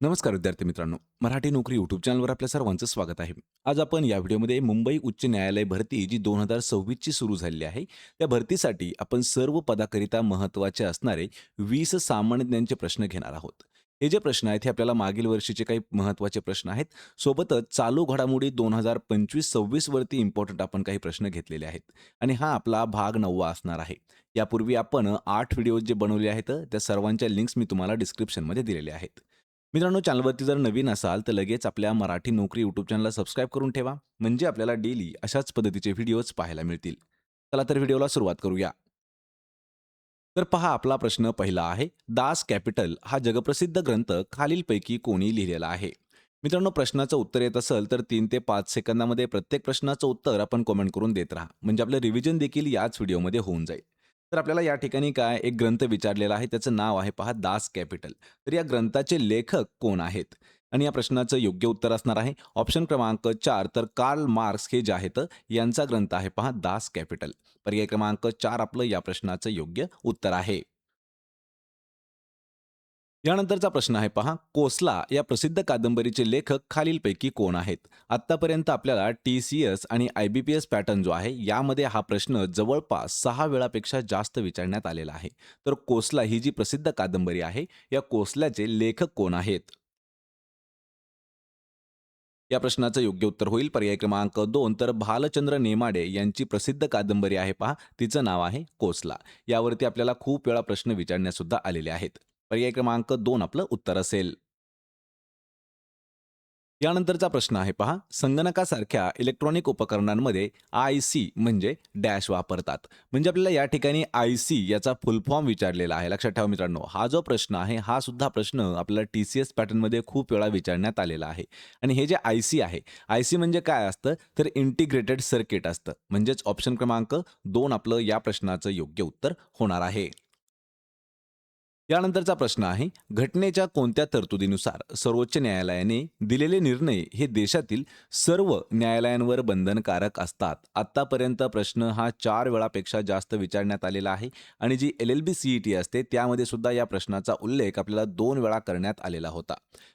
नमस्कार विद्यार्थी मित्रांनो, मराठी नोकरी यूट्यूब चॅनलवर आपल्या सर्वांचं स्वागत आहे. आज आपण या व्हिडिओमध्ये मुंबई उच्च न्यायालय भरती जी 2026 ची सुरू झालेली आहे, त्या भरतीसाठी आपण सर्व पदाकरिता महत्त्वाचे असणारे 20 सामान्य ज्ञानाचे प्रश्न घेणार आहोत. हे जे प्रश्न आहेत हे आपल्याला मागील वर्षीचे काही महत्त्वाचे प्रश्न आहेत. सोबतच चालू घडामोडी 2025-26 वरती इम्पॉर्टंट आपण काही प्रश्न घेतलेले आहेत. आणि हा आपला भाग 9वा असणार आहे. यापूर्वी आपण 8 व्हिडिओ जे बनवले आहेत, त्या सर्वांच्या लिंक्स मी तुम्हाला डिस्क्रिप्शनमध्ये दिलेले आहेत. मित्रांनो, चॅनलवरती जर नवीन असाल तर लगेच आपल्या मराठी नोकरी यूट्यूब चॅनलला सबस्क्राईब करून ठेवा, म्हणजे आपल्याला डेली अशाच पद्धतीचे व्हिडिओज पाहायला मिळतील. चला तर व्हिडिओला सुरुवात करूया. तर पहा, आपला प्रश्न पहिला आहे. दास कॅपिटल हा जगप्रसिद्ध ग्रंथ खालीलपैकी कोणी लिहिलेला आहे? मित्रांनो, प्रश्नाचं उत्तर येत असेल तर 3 ते 5 सेकंदामध्ये प्रत्येक प्रश्नाचं उत्तर आपण कमेंट करून देत राहा, म्हणजे आपलं रिव्हिजन देखील याच व्हिडिओमध्ये होऊन जाईल. तर आपल्याला या ठिकाणी काय एक ग्रंथ विचारलेला आहे, त्याचं नाव आहे पहा, दास कॅपिटल. तर या ग्रंथाचे लेखक कोण आहेत? आणि या प्रश्नाचं योग्य उत्तर असणार आहे ऑप्शन क्रमांक 4, तर कार्ल मार्क्स हे जे आहेत यांचा ग्रंथ आहे पहा, दास कॅपिटल. पर्याय क्रमांक 4 आपलं या प्रश्नाचं योग्य उत्तर आहे. यानंतरचा प्रश्न आहे पहा, कोसला या प्रसिद्ध कादंबरीचे लेखक खालीलपैकी कोण आहेत? आत्तापर्यंत आपल्याला टी-सी-एस आणि आय-बी-पी-एस पॅटर्न जो आहे यामध्ये हा प्रश्न जवळपास 6 वेळापेक्षा जास्त विचारण्यात आलेला आहे. तर कोसला ही जी प्रसिद्ध कादंबरी आहे, या कोसल्याचे लेखक कोण आहेत? या प्रश्नाचं योग्य उत्तर होईल पर्याय क्रमांक 2, तर भालचंद्र नेमाडे यांची प्रसिद्ध कादंबरी आहे पहा, तिचं नाव आहे कोसला. यावरती आपल्याला खूप वेळा प्रश्न विचारण्यात सुद्धा आलेले आहेत. पर्याय क्रमांक 2 आपलं उत्तर असेल. यानंतरचा प्रश्न आहे पहा, संगणकासारख्या इलेक्ट्रॉनिक उपकरणांमध्ये आय-सी म्हणजे डॅश वापरतात. म्हणजे आपल्याला या ठिकाणी आय-सी याचा फुल फॉर्म विचारलेला आहे. लक्षात ठेवा मित्रांनो, हा जो प्रश्न आहे हा सुद्धा प्रश्न आपल्याला टी-सी-एस पॅटर्नमध्ये खूप वेळा विचारण्यात आलेला आहे. आणि हे जे आय-सी आहे, आय-सी म्हणजे काय असतं, तर इंटिग्रेटेड सर्किट असतं. म्हणजेच ऑप्शन क्रमांक 2 आपलं या प्रश्नाचं योग्य उत्तर होणार आहे. यानंतरचा प्रश्न आहे, घटनेच्या कोणत्या तरतुदीनुसार सर्वोच्च न्यायालयाने दिलेले निर्णय हे देशातील सर्व न्यायालयांवर बंधनकारक असतात? आत्तापर्यंत प्रश्न हा 4 वेळापेक्षा जास्त विचारण्यात आलेला आहे आणि जी एल-एल-बी सी-ई-टी असते त्यामध्ये सुद्धा या प्रश्नाचा उल्लेख आपल्याला 2 वेळा करण्यात आलेला होता.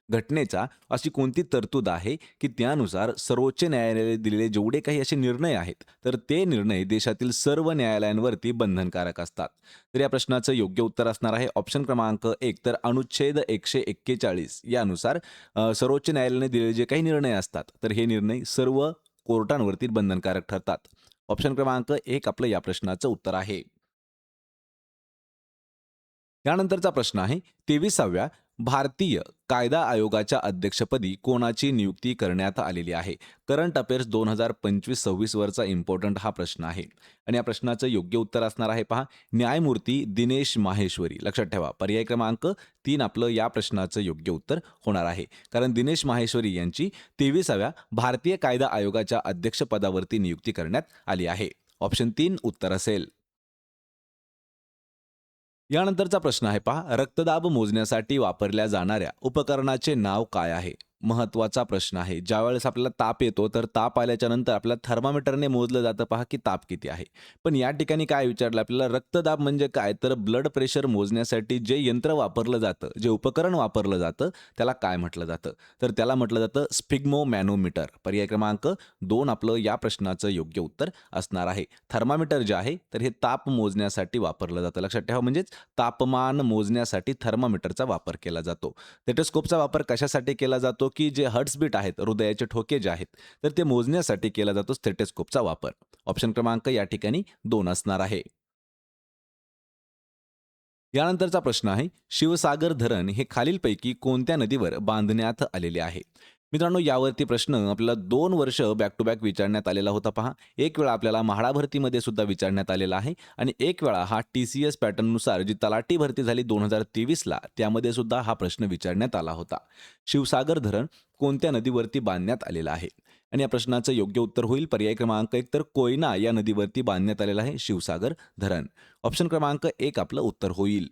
घटनेचा अशी कोणती तरतूद आहे की त्यानुसार सर्वोच्च न्यायालयाने दिलेले जेवढे काही असे निर्णय आहेत, तर ते निर्णय देशातील सर्व न्यायालयांवरती बंधनकारक असतात? तर या प्रश्नाचं योग्य उत्तर असणार आहे ऑप्शन क्रमांक 1, तर अनुच्छेद 141 यानुसार सर्वोच्च न्यायालयाने दिलेले जे काही निर्णय असतात, तर हे निर्णय सर्व कोर्टांवरती बंधनकारक ठरतात. ऑप्शन क्रमांक 1 आपलं या प्रश्नाचं उत्तर आहे. त्यानंतरचा प्रश्न आहे, 23व्या भारतीय कायदा आयोगाच्या अध्यक्षपदी कोणाची नियुक्ती करण्यात आलेली आहे? करंट अफेअर्स 2025-26 वरचा इम्पॉर्टंट हा प्रश्न आहे. आणि या प्रश्नाचं योग्य उत्तर असणार आहे पहा, न्यायमूर्ती दिनेश माहेश्वरी. लक्षात ठेवा, पर्याय क्रमांक 3 आपलं या प्रश्नाचं योग्य उत्तर होणार आहे. कारण दिनेश माहेश्वरी यांची 23व्या भारतीय कायदा आयोगाच्या अध्यक्षपदावरती नियुक्ती करण्यात आली आहे. ऑप्शन 3 उत्तर असेल. यानंतरचा प्रश्न आहे पहा, रक्तदाब मोजण्यासाठी वापरल्या जाणाऱ्या उपकरणाचे नाव काय आहे? महत्त्वाचा प्रश्न आहे. ज्यावेळेस आपल्याला ताप येतो, तर ताप आल्याच्या नंतर आपल्याला थर्मामीटरने मोजलं जातं पहा, की ताप किती आहे. पण या ठिकाणी काय विचारलं आपल्याला, रक्तदाब म्हणजे काय? तर ब्लड प्रेशर मोजण्यासाठी जे यंत्र वापरलं जातं, जे उपकरण वापरलं जातं, त्याला काय म्हटलं जातं? तर त्याला म्हटलं जातं स्फिग्मोमॅनोमीटर. पर्याय क्रमांक 2 आपलं या प्रश्नाचं योग्य उत्तर असणार आहे. थर्मामीटर जे आहे, तर हे ताप मोजण्यासाठी वापरलं जातं. लक्षात ठेवा, म्हणजेच तापमान मोजण्यासाठी थर्मामीटरचा वापर केला जातो. स्टेथोस्कोपचा वापर कशासाठी केला जातो, की जे हर्ट्सबीट आहेत, हृदयाचे ठोके जे आहेत, तर ते मोजण्यासाठी केला जातो स्टेथोस्कोपचा वापर. ऑप्शन क्रमांक या ठिकाणी 2 असणार आहे. यानंतरचा प्रश्न आहे, शिवसागर धरण हे खालीलपैकी कोणत्या नदीवर बांधण्यात आलेले आहे? मित्रांनो, यावरती प्रश्न आपल्याला 2 वर्ष बॅक टू बॅक विचारण्यात आलेला होता पहा. एक वेळा आपल्याला म्हाडा भरतीमध्ये सुद्धा विचारण्यात आलेला आहे आणि एक वेळा हा टी-सी-एस पॅटर्ननुसार जी तलाठी भरती झाली 2023ला, त्यामध्ये सुद्धा हा प्रश्न विचारण्यात आला होता. शिवसागर धरण कोणत्या नदीवरती बांधण्यात आलेलं आहे? आणि या प्रश्नाचं योग्य उत्तर होईल पर्याय क्रमांक 1, तर कोयना या नदीवरती बांधण्यात आलेलं आहे शिवसागर धरण. ऑप्शन क्रमांक 1 आपलं उत्तर होईल.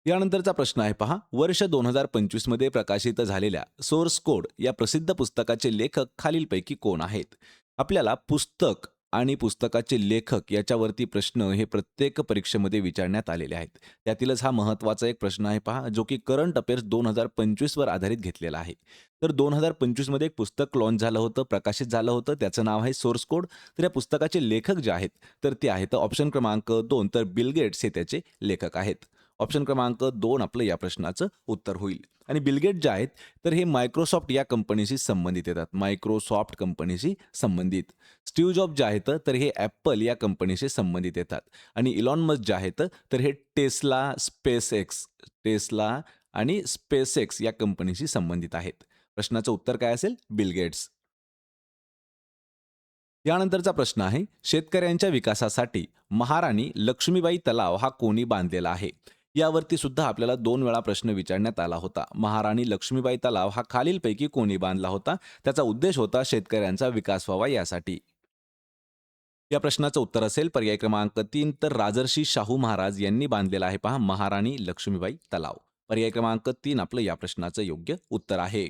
यानंतरचा प्रश्न आहे पहा, वर्ष 2025 मध्ये प्रकाशित झालेल्या सोर्स कोड या प्रसिद्ध पुस्तकाचे लेखक खालीलपैकी कोण आहेत? आपल्याला पुस्तक आणि पुस्तकाचे लेखक याच्यावरती प्रश्न हे प्रत्येक परीक्षेमध्ये विचारण्यात आलेले आहेत. त्यातीलच हा महत्त्वाचा एक प्रश्न आहे पहा, जो की करंट अफेअर्स 2025 वर आधारित घेतलेला आहे. तर 2025 मध्ये एक पुस्तक लॉन्च झालं होतं, प्रकाशित झालं होतं. त्याचं नाव आहे सोर्स कोड. तर या पुस्तकाचे लेखक जे आहेत, तर ते आहेत ऑप्शन क्रमांक 2 तर बिल गेट्स हे त्याचे लेखक आहेत. ऑप्शन क्रमांक 2 आपलं या प्रश्नाचं उत्तर होईल. आणि बिल गेट्स जे आहेत, तर हे मायक्रोसॉफ्ट या कंपनीशी संबंधित येतात. मायक्रोसॉफ्ट कंपनीशी संबंधित. स्टीव्ह जॉब जे आहेत, तर हे Apple या कंपनीशी संबंधित येतात. आणि इलॉन मस्क जे आहेत, तर हे टेस्ला आणि स्पेसएक्स या कंपनीशी संबंधित आहेत. प्रश्नाचं उत्तर काय असेल? Bill Gates. यानंतरचा प्रश्न आहे, शेतकऱ्यांच्या विकासासाठी महाराणी लक्ष्मीबाई तलाव हा कोणी बांधलेला आहे? यावरती सुद्धा आपल्याला 2 वेळा प्रश्न विचारण्यात आला होता. महाराणी लक्ष्मीबाई तलाव हा खालीलपैकी कोणी बांधला होता? त्याचा उद्देश होता शेतकऱ्यांचा विकास व्हावा यासाठी. या प्रश्नाचं उत्तर असेल पर्याय क्रमांक 3 तर राजर्षी शाहू महाराज यांनी बांधलेला आहे पहा महाराणी लक्ष्मीबाई तलाव. पर्याय क्रमांक 3 आपलं या प्रश्नाचं योग्य उत्तर आहे.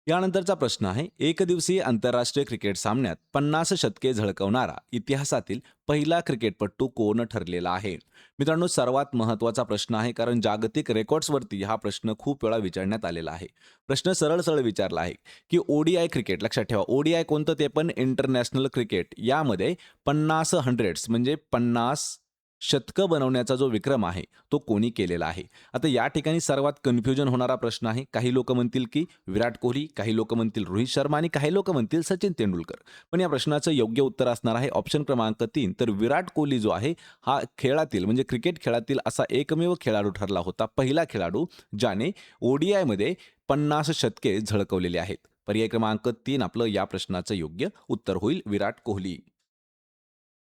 यानंतरचा प्रश्न आहे, एकदिवसीय आंतरराष्ट्रीय क्रिकेट सामन्यात 50 शतके झळकवणारा इतिहासातील पहिला क्रिकेटपटू कोण ठरलेला आहे? मित्रांनो, सर्वात महत्त्वाचा प्रश्न आहे, कारण जागतिक रेकॉर्ड्सवरती हा प्रश्न खूप वेळा विचारण्यात आलेला आहे. प्रश्न सरळ सरळ विचारला आहे, की ओडीआय क्रिकेट लक्षात ठेवा. ओडीआय कोणतं? ते पण इंटरनॅशनल क्रिकेट. यामध्ये 50 हंड्रेड्स म्हणजे 50 शतकं बनवण्याचा जो विक्रम आहे, तो कोणी केलेला आहे? आता या ठिकाणी सर्वात कन्फ्युजन होणारा प्रश्न आहे. काही लोकं म्हणतील की विराट कोहली, काही लोकं म्हणतील रोहित शर्मा आणि काही लोकं म्हणतील सचिन तेंडुलकर. पण या प्रश्नाचं योग्य उत्तर असणार आहे ऑप्शन क्रमांक 3 तर विराट कोहली जो आहे, हा खेळातील म्हणजे क्रिकेट खेळातील असा एकमेव खेळाडू ठरला होता. पहिला खेळाडू ज्याने ओडीआयमध्ये 50 शतके झळकवलेले आहेत. पर्याय क्रमांक 3 आपलं या प्रश्नाचं योग्य उत्तर होईल विराट कोहली.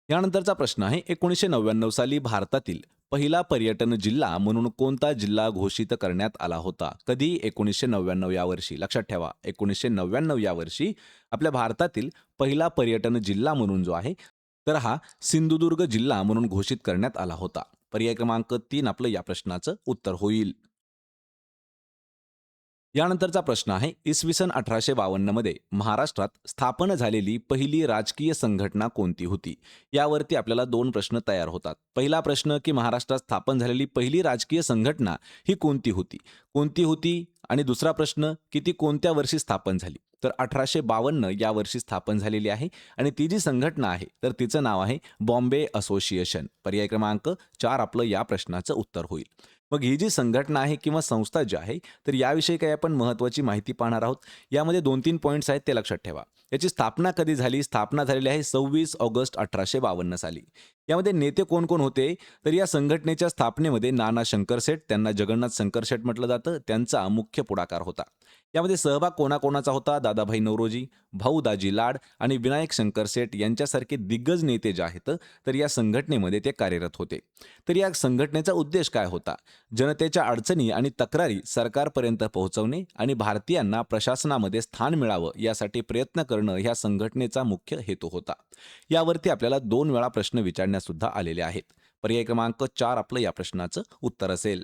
यानंतरचा प्रश्न आहे, 1999 साली भारतातील पहिला पर्यटन जिल्हा म्हणून कोणता जिल्हा घोषित करण्यात आला होता? कधी? 1999 या वर्षी. लक्षात ठेवा, 1999 या वर्षी आपल्या भारतातील पहिला पर्यटन जिल्हा म्हणून जो आहे, तर हा सिंधुदुर्ग जिल्हा म्हणून घोषित करण्यात आला होता. पर्याय क्रमांक 3 आपलं या प्रश्नाचं उत्तर होईल. यानंतरचा प्रश्न आहे, इसवी सन 1852 मध्ये महाराष्ट्रात स्थापन झालेली पहिली राजकीय संघटना कोणती होती? यावरती आपल्याला 2 प्रश्न तयार होतात. पहिला प्रश्न, की महाराष्ट्रात स्थापन झालेली पहिली राजकीय संघटना ही कोणती होती? कोणती होती? आणि दुसरा प्रश्न, की ती कोणत्या वर्षी स्थापन झाली? तर 1852 या वर्षी स्थापन झालेली आहे आणि ती जी संघटना आहे, तर तिचं नाव आहे बॉम्बे असोसिएशन. पर्याय क्रमांक 4 आपलं या प्रश्नाचं उत्तर होईल. मग ही जी संघटना आहे किंवा संस्था जी आहे, तर याविषयी काही आपण महत्त्वाची माहिती पाहणार आहोत. यामध्ये 2-3 पॉइंट्स आहेत ते लक्षात ठेवा. याची स्थापना कधी झाली? स्थापना झालेली आहे 26 ऑगस्ट 1852 साली. यामध्ये नेते कोण-कोण होते? तर या संघटनेच्या स्थापनेमध्ये नाना शंकरशेठ, त्यांना जगन्नाथ शंकरशेठ म्हटलं जातं, त्यांचा मुख्य पुढाकार होता. यामध्ये सहभाग कोणाकोणाचा होता? दादाभाई नौरोजी, भाऊ दाजी लाड आणि विनायक शंकरशेठ यांच्यासारखे दिग्गज नेते जे आहेत, तर या संघटनेमध्ये ते कार्यरत होते. तर या संघटनेचा उद्देश काय होता? जनतेच्या अडचणी आणि तक्रारी सरकारपर्यंत पोहोचवणे आणि भारतीयांना प्रशासनामध्ये स्थान मिळावं यासाठी प्रयत्न करणं ह्या संघटनेचा मुख्य हेतू होता. यावरती आपल्याला 2 वेळा प्रश्न विचारण्यात सुद्धा आलेले आहेत. पर्याय क्रमांक 4 आपलं या प्रश्नाचं उत्तर असेल.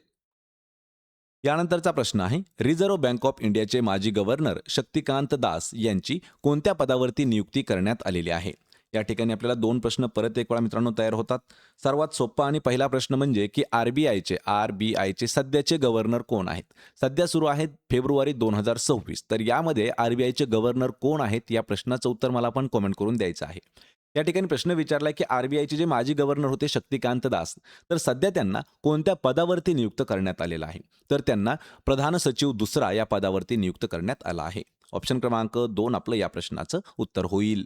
यानंतरचा प्रश्न आहे, रिझर्व्ह बँक ऑफ इंडियाचे माजी गव्हर्नर शक्तिकांत दास यांची कोणत्या पदावरती नियुक्ती करण्यात आलेली आहे? या ठिकाणी आपल्याला 2 प्रश्न परत एक वेळा मित्रांनो तयार होतात. सर्वात सोपा आणि पहिला प्रश्न म्हणजे की आर-बी-आयचे सध्याचे गव्हर्नर कोण आहेत? सध्या सुरू आहेत फेब्रुवारी 2026. तर यामध्ये आर-बी-आयचे गव्हर्नर कोण आहेत? या प्रश्नाचं उत्तर मला पण कमेंट करून द्यायचं आहे. या ठिकाणी प्रश्न विचारलाय की आर-बी-आयचे जे माजी गव्हर्नर होते शक्तिकांत दास, तर सध्या त्यांना कोणत्या पदावरती नियुक्त करण्यात आलेलं आहे? तर त्यांना प्रधान सचिव दुसरा या पदावरती नियुक्त करण्यात आला आहे. ऑप्शन क्रमांक 2 आपलं या प्रश्नाचं उत्तर होईल.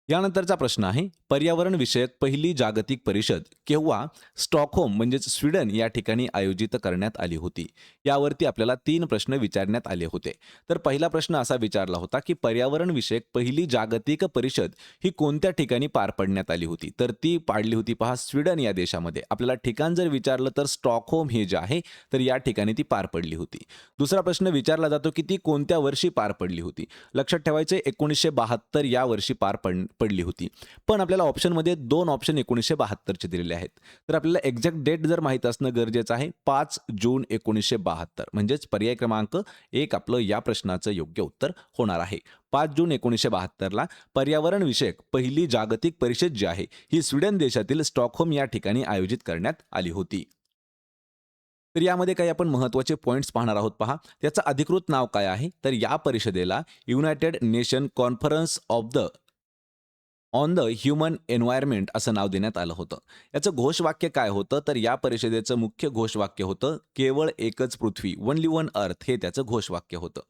यानंतरचा प्रश्न आहे, पर्यावरण विषयक पहिली जागतिक परिषद केव्हा स्टॉकहोम म्हणजेच स्वीडन या ठिकाणी आयोजित करण्यात आली होती? यावरती आपल्याला 3 प्रश्न विचारण्यात आले होते. तर पहिला प्रश्न असा विचारला होता, की पर्यावरण विषयक पहिली जागतिक परिषद ही कोणत्या ठिकाणी पार पडण्यात आली होती? तर ती पाडली होती पहा स्वीडन या देशामध्ये. आपल्याला ठिकाण जर विचारलं तर स्टॉकहोम हे जे आहे, तर या ठिकाणी ती पार पडली होती. दुसरा प्रश्न विचारला जातो, की ती कोणत्या वर्षी पार पडली होती? लक्षात ठेवायचे 1972 या वर्षी पडली होती. पण आपल्याला ऑप्शनमध्ये 2 ऑप्शन 1972 चे दिलेले आहेत. तर आपल्याला एक्झॅक्ट डेट जर माहीत असणं गरजेचं आहे. 5 जून 1972 म्हणजेच पर्याय क्रमांक 1 आपलं या प्रश्नाचं योग्य उत्तर होणार आहे. 5 जून 1972 ला पर्यावरण विषयक पहिली जागतिक परिषद जी आहे, ही स्वीडन देशातील स्टॉकहोम या ठिकाणी आयोजित करण्यात आली होती. तर यामध्ये काही आपण महत्त्वाचे पॉइंट्स पाहणार आहोत पहा. त्याचं अधिकृत नाव काय आहे? तर या परिषदेला United nation conference of the on the human environment असं नाव देण्यात आलं होतं. याचं घोषवाक्य काय होतं? तर या परिषदेचं मुख्य घोषवाक्य होतं, केवळ एकच पृथ्वी, ओन्ली वन अर्थ हे त्याचं घोषवाक्य होतं.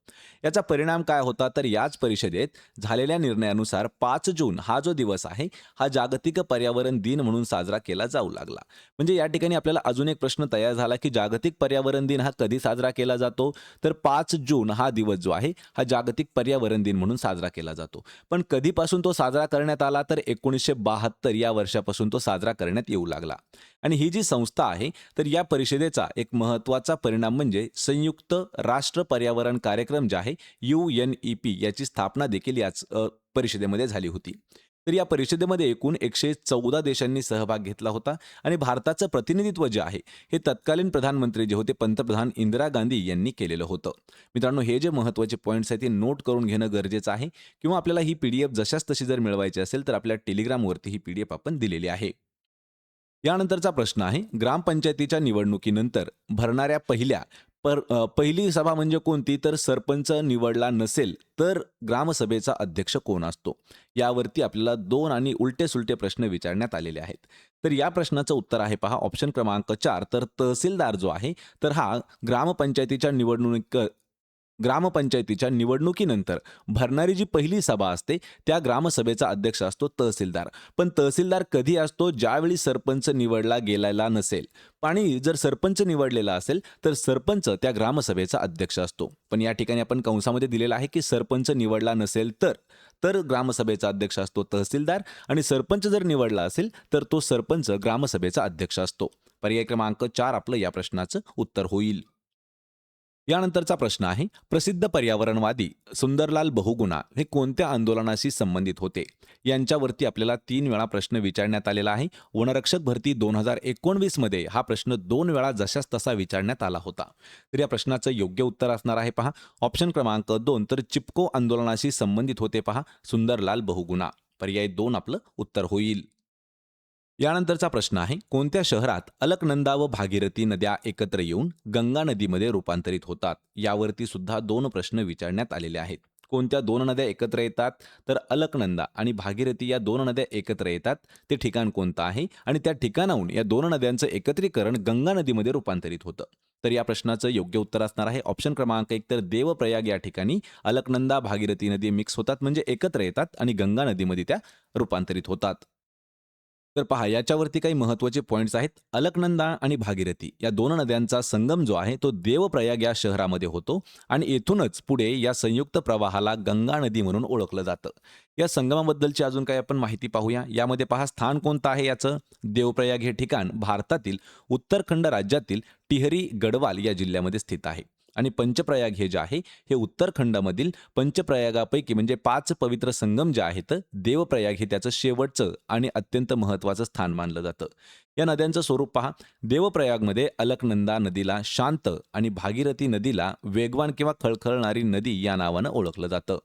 याचा परिणाम काय होता? तर याच परिषदेत झालेल्या निर्णयानुसार 5 जून हा जो दिवस आहे, हा जागतिक पर्यावरण दिन म्हणून साजरा केला जाऊ लागला. म्हणजे या ठिकाणी आपल्याला अजून एक प्रश्न तयार झाला, की जागतिक पर्यावरण दिन हा कधी साजरा केला जातो? तर 5 जून हा दिवस जो आहे, हा जागतिक पर्यावरण दिन म्हणून साजरा केला जातो. पण कधीपासून तो साजरा करण्यात आला? तर 1972 या वर्षापासून तो साजरा करण्यात येऊ लागला. आणि ही जी संस्था आहे, तर या परिषदेचा एक महत्त्वाचा परिणाम म्हणजे संयुक्त राष्ट्र पर्यावरण कार्यक्रम जे आहे, UNEP याची स्थापना देखील याच परिषदेमध्ये झाली होती. तर या परिषदेमध्ये एकूण 114 देशांनी सहभाग घेतला होता आणि भारताचं प्रतिनिधित्व जे आहे, हे तत्कालीन प्रधानमंत्री जे होते पंतप्रधान इंदिरा गांधी यांनी केलेलं होतं. मित्रांनो, हे जे महत्त्वाचे पॉइंट्स आहेत ते नोट करून घेणं गरजेचं आहे किंवा आपल्याला ही पी-डी-एफ जशाच तशी जर मिळवायची असेल तर आपल्या टेलिग्रामवरती ही पी-डी-एफ आपण दिलेली आहे. यानंतरचा प्रश्न आहे, ग्रामपंचायतीच्या निवडणुकीनंतर भरणाऱ्या पहिली सभा म्हणजे कोणती? तर सरपंच निवडला नसेल तर ग्रामसभेचा अध्यक्ष कोण असतो? यावरती आपल्याला 2 आणि उलटे-सुलटे प्रश्न विचारण्यात आलेले आहेत. तर या प्रश्नाचं उत्तर आहे पहा ऑप्शन क्रमांक 4 तर तहसीलदार जो आहे, तर हा ग्रामपंचायतीच्या ग्रामपंचायतीच्या निवडणुकीनंतर भरणारी जी पहिली सभा असते, त्या ग्रामसभेचा अध्यक्ष असतो तहसीलदार. पण तहसीलदार कधी असतो? ज्यावेळी सरपंच निवडला गेलेला नसेल. आणि जर सरपंच निवडलेला असेल, तर सरपंच त्या ग्रामसभेचा अध्यक्ष असतो. पण या ठिकाणी आपण कंसामध्ये दिलेलं आहे, की सरपंच निवडला नसेल तर ग्रामसभेचा अध्यक्ष असतो तहसीलदार आणि सरपंच जर निवडला असेल, तर तो सरपंच ग्रामसभेचा अध्यक्ष असतो. पर्याय क्रमांक 4 आपलं या प्रश्नाचं उत्तर होईल. यानंतरचा प्रश्न आहे, प्रसिद्ध पर्यावरणवादी सुंदरलाल बहुगुणा हे कोणत्या आंदोलनाशी संबंधित होते? यांच्यावरती आपल्याला 3 वेळा प्रश्न विचारण्यात आलेला आहे. वनरक्षक भरती 2019 मध्ये हा प्रश्न 2 वेळा जशास तसा विचारण्यात आला होता. तर या प्रश्नाचं योग्य उत्तर असणार आहे पहा ऑप्शन क्रमांक 2 तर चिपको आंदोलनाशी संबंधित होते पहा सुंदरलाल बहुगुणा. पर्याय 2 आपलं उत्तर होईल. यानंतरचा प्रश्न आहे, कोणत्या शहरात अलकनंदा व भागीरथी नद्या एकत्र येऊन गंगा नदीमध्ये रूपांतरित होतात? यावरती सुद्धा 2 प्रश्न विचारण्यात आलेले आहेत. कोणत्या 2 नद्या एकत्र येतात? तर अलकनंदा आणि भागीरथी या 2 नद्या एकत्र येतात. ते ठिकाण कोणतं आहे? आणि त्या ठिकाणाहून या 2 नद्यांचं एकत्रीकरण गंगा नदीमध्ये रूपांतरित होतं. तर या प्रश्नाचं योग्य उत्तर असणार आहे ऑप्शन क्रमांक 1 तर देवप्रयाग या ठिकाणी अलकनंदा, भागीरथी नदी मिक्स होतात म्हणजे एकत्र येतात आणि गंगा नदीमध्ये त्या रूपांतरित होतात. तर पहा याच्यावरती काही महत्त्वाचे पॉइंट्स आहेत. अलकनंदा आणि भागीरथी या 2 नद्यांचा संगम जो आहे तो देवप्रयाग या शहरामध्ये होतो आणि येथूनच पुढे या संयुक्त प्रवाहाला गंगा नदी म्हणून ओळखलं जातं. या संगमाबद्दलची अजून काही आपण माहिती पाहूया. यामध्ये पहा स्थान कोणतं आहे याचं? देवप्रयाग हे ठिकाण भारतातील उत्तराखंड राज्यातील टिहरी गढवाल या जिल्ह्यामध्ये स्थित आहे. आणि पंचप्रयाग हे जे आहे हे उत्तराखंडमधील पंचप्रयागापैकी म्हणजे 5 पवित्र संगम जे आहेत, देवप्रयाग हे त्याचं शेवटचं आणि अत्यंत महत्त्वाचं स्थान मानलं जातं. या नद्यांचं स्वरूप पहा, देवप्रयागमध्ये अलकनंदा नदीला शांत आणि भागीरथी नदीला वेगवान किंवा खळखळणारी नदी या नावानं ओळखलं जातं.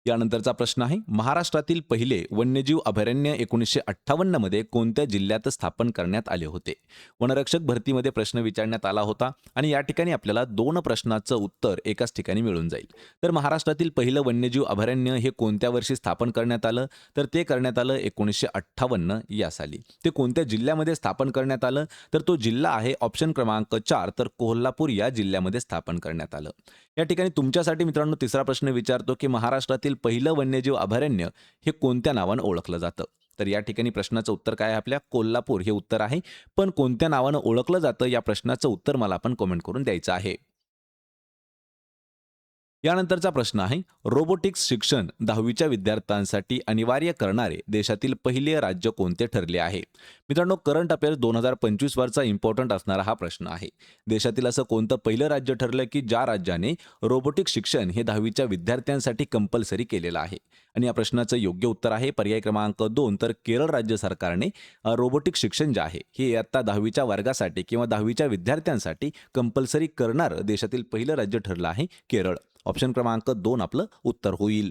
यानंतरचा प्रश्न आहे, महाराष्ट्रातील पहिले वन्यजीव अभयारण्य 1958 मध्ये कोणत्या जिल्ह्यात स्थापन करण्यात आले होते? वनरक्षक भरतीमध्ये प्रश्न विचारण्यात आला होता आणि या ठिकाणी आपल्याला 2 प्रश्नाचं उत्तर एकाच ठिकाणी मिळून जाईल. तर महाराष्ट्रातील पहिलं वन्यजीव अभयारण्य हे कोणत्या वर्षी स्थापन करण्यात आलं? तर ते करण्यात आलं 1958 या साली. ते कोणत्या जिल्ह्यामध्ये स्थापन करण्यात आलं? तर तो जिल्हा आहे ऑप्शन क्रमांक 4 तर कोल्हापूर या जिल्ह्यामध्ये स्थापन करण्यात आलं. या ठिकाणी तुमच्यासाठी मित्रांनो तिसरा प्रश्न विचारतो, की महाराष्ट्रातील पहिलं वन्यजीव अभयारण्य हे कोणत्या नावानं ओळखलं जातं? तर या ठिकाणी प्रश्नाचं उत्तर काय आहे आपल्या? कोल्हापूर हे उत्तर आहे. पण कोणत्या नावानं ओळखलं जातं या प्रश्नाचं उत्तर मला आपण कमेंट करून द्यायचं आहे. यानंतरचा प्रश्न आहे, रोबोटिक्स शिक्षण 10वीच्या विद्यार्थ्यांसाठी अनिवार्य करणारे देशातील पहिले राज्य कोणते ठरले आहे? मित्रांनो, करंट अफेअर्स 2025 वरचा इम्पॉर्टंट असणारा हा प्रश्न आहे. देशातील असं कोणतं पहिलं राज्य ठरलं की ज्या राज्याने रोबोटिक्स शिक्षण हे 10वीच्या विद्यार्थ्यांसाठी कंपल्सरी केलेलं आहे? आणि या प्रश्नाचं योग्य उत्तर आहे पर्याय क्रमांक 2, तर केरळ राज्य सरकारने रोबोटिक्स शिक्षण जे आहे हे इयत्ता 10वीच्या वर्गासाठी किंवा 10वीच्या विद्यार्थ्यांसाठी कंपल्सरी करणारं देशातील पहिलं राज्य ठरलं आहे केरळ. ऑप्शन क्रमांक 2 आपलं उत्तर होईल.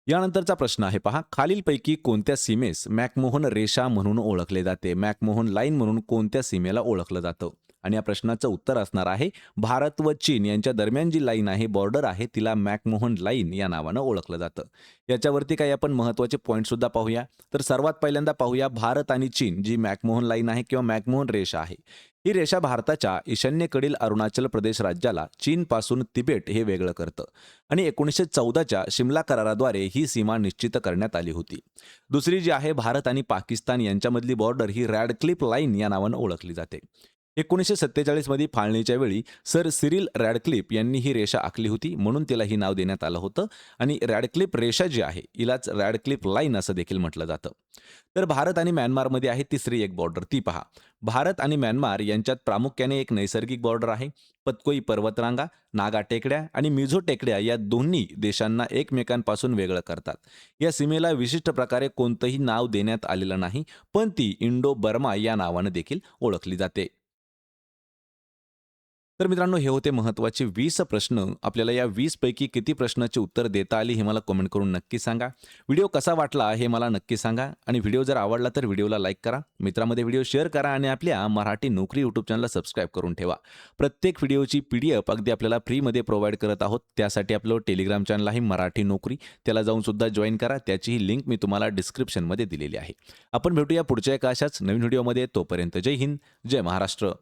यानंतरचा प्रश्न आहे पहा, खालीलपैकी कोणत्या सीमेस मॅकमोहन रेषा म्हणून ओळखले जाते? मॅकमोहन लाईन म्हणून कोणत्या सीमेला ओळखलं जातं? आणि या प्रश्नाचं उत्तर असणार आहे, भारत व चीन यांच्या दरम्यान जी लाईन आहे, बॉर्डर आहे, तिला मॅकमोहन लाईन या नावानं ओळखलं जातं. याच्यावरती काही आपण महत्त्वाचे पॉईंटसुद्धा पाहूया. तर सर्वात पहिल्यांदा पाहूया, भारत आणि चीन जी मॅकमोहन लाईन आहे किंवा मॅकमोहन रेषा आहे, ही रेषा भारताच्या ईशान्येकडील अरुणाचल प्रदेश राज्याला चीनपासून तिबेट हे वेगळं करतं आणि 1914च्या शिमला कराराद्वारे ही सीमा निश्चित करण्यात आली होती. दुसरी जी आहे, भारत आणि पाकिस्तान यांच्यामधली बॉर्डर ही रॅडक्लिफ लाईन या नावानं ओळखली जाते. 1947 मध्ये फाळणीच्या वेळी सर सिरिल रॅडक्लिफ यांनी ही रेषा आखली होती, म्हणून तिला ही नाव देण्यात आलं होतं आणि रॅडक्लिफ रेषा जी आहे हिलाच रॅडक्लिफ लाईन असं देखील म्हटलं जातं. तर भारत आणि म्यानमारमध्ये आहे तिसरी एक बॉर्डर, ती पहा. भारत आणि म्यानमार यांच्यात प्रामुख्याने एक नैसर्गिक बॉर्डर आहे. पतकोई पर्वतरांगा, नागा टेकड्या आणि मिझो टेकड्या या दोन्ही देशांना एकमेकांपासून वेगळं करतात. या सीमेला विशिष्ट प्रकारे कोणतंही नाव देण्यात आलेलं नाही, पण ती इंडो बर्मा या नावानं देखील ओळखली जाते. तर मित्रांनो, हे होते महत्त्वाचे 20 प्रश्न. आपल्याला या 20 पैकी किती प्रश्नाची उत्तर देता आली हे मला कमेंट करून नक्की सांगा. व्हिडिओ कसा वाटला हे मला नक्की सांगा आणि व्हिडिओ जर आवडला तर व्हिडिओला लाईक करा, मित्रांमध्ये व्हिडिओ शेअर करा आणि आपल्या मराठी नोकरी यूट्यूब चॅनलला सबस्क्राईब करून ठेवा. प्रत्येक व्हिडिओची PDF अगदी आपल्याला फ्रीमध्ये प्रोव्हाइड करत आहोत. त्यासाठी आपलं टेलिग्राम चॅनल आहे मराठी नोकरी, त्याला जाऊन सुद्धा जॉईन करा. त्याचीही लिंक मी तुम्हाला डिस्क्रिप्शनमध्ये दिलेली आहे. आपण भेटूया पुढच्या एका अशाच नवीन व्हिडिओमध्ये. तोपर्यंत जय हिंद, जय महाराष्ट्र.